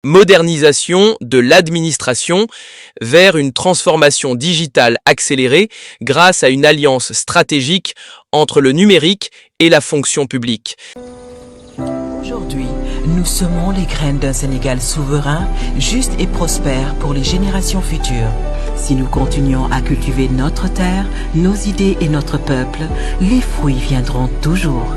Modernisation de l'administration vers une transformation digitale accélérée grâce à une alliance stratégique entre le numérique et la fonction publique. Aujourd'hui, nous semons les graines d'un Sénégal souverain, juste et prospère pour les générations futures. Si nous continuons à cultiver notre terre, nos idées et notre peuple, les fruits viendront toujours.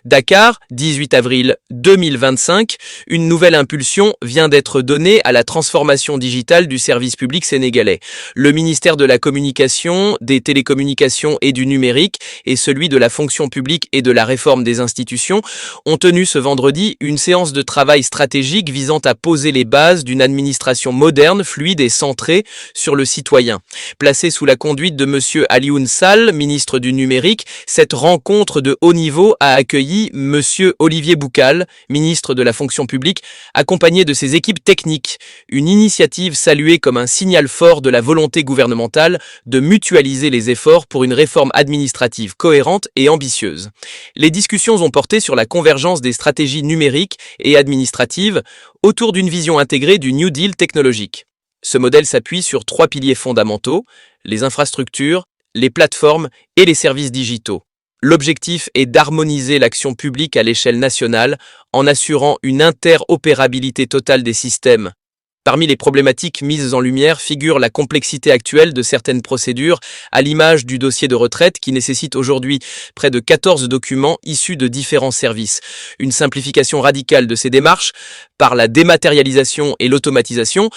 Dakar, 18 avril 2025, une nouvelle impulsion vient d'être donnée à la transformation digitale du service public sénégalais. Le ministère de la Communication, des Télécommunications et du Numérique et celui de la fonction publique et de la réforme des institutions ont tenu ce vendredi une séance de travail stratégique visant à poser les bases d'une administration moderne, fluide et centrée sur le citoyen. Placée sous la conduite de M. Alioune Sall, ministre du Numérique, cette rencontre de haut niveau a accueilli M. Olivier Boucal, ministre de la fonction publique, accompagné de ses équipes techniques. Une initiative saluée comme un signal fort de la volonté gouvernementale de mutualiser les efforts pour une réforme administrative cohérente et ambitieuse. Les discussions ont porté sur la convergence des stratégies numériques et administratives autour d'une vision intégrée du New Deal technologique. Ce modèle s'appuie sur 3 piliers fondamentaux, les infrastructures, les plateformes et les services digitaux. L'objectif est d'harmoniser l'action publique à l'échelle nationale en assurant une interopérabilité totale des systèmes. Parmi les problématiques mises en lumière figure la complexité actuelle de certaines procédures, à l'image du dossier de retraite qui nécessite aujourd'hui près de 14 documents issus de différents services. Une simplification radicale de ces démarches, par la dématérialisation et l'automatisation,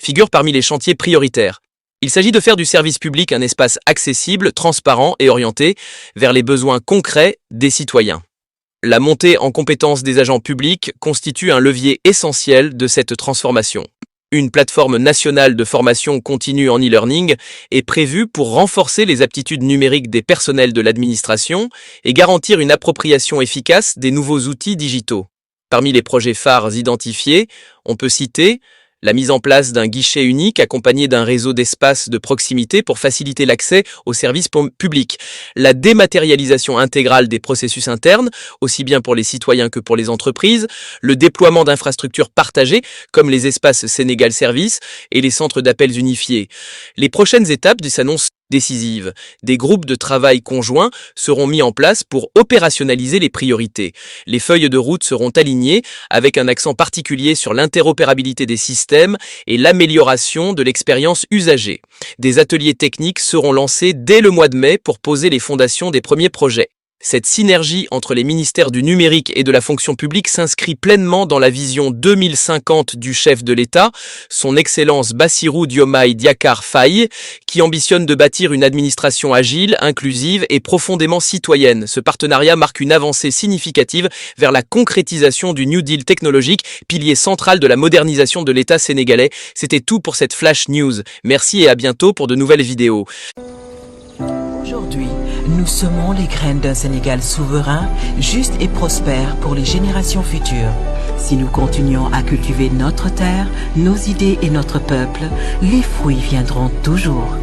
figure parmi les chantiers prioritaires. Il s'agit de faire du service public un espace accessible, transparent et orienté vers les besoins concrets des citoyens. La montée en compétences des agents publics constitue un levier essentiel de cette transformation. Une plateforme nationale de formation continue en e-learning est prévue pour renforcer les aptitudes numériques des personnels de l'administration et garantir une appropriation efficace des nouveaux outils digitaux. Parmi les projets phares identifiés, on peut citer la mise en place d'un guichet unique accompagné d'un réseau d'espaces de proximité pour faciliter l'accès aux services publics. La dématérialisation intégrale des processus internes, aussi bien pour les citoyens que pour les entreprises. Le déploiement d'infrastructures partagées, comme les espaces Sénégal Service et les centres d'appels unifiés. Les prochaines étapes s'annoncent décisives. Des groupes de travail conjoints seront mis en place pour opérationnaliser les priorités. Les feuilles de route seront alignées avec un accent particulier sur l'interopérabilité des systèmes et l'amélioration de l'expérience usagée. Des ateliers techniques seront lancés dès le mois de mai pour poser les fondations des premiers projets. Cette synergie entre les ministères du numérique et de la fonction publique s'inscrit pleinement dans la vision 2050 du chef de l'État, son Excellence Bassirou Diomaye Diakhar Faye, qui ambitionne de bâtir une administration agile, inclusive et profondément citoyenne. Ce partenariat marque une avancée significative vers la concrétisation du New Deal technologique, pilier central de la modernisation de l'État sénégalais. C'était tout pour cette Flash News. Merci et à bientôt pour de nouvelles vidéos. Aujourd'hui, nous semons les graines d'un Sénégal souverain, juste et prospère pour les générations futures. Si nous continuons à cultiver notre terre, nos idées et notre peuple, les fruits viendront toujours.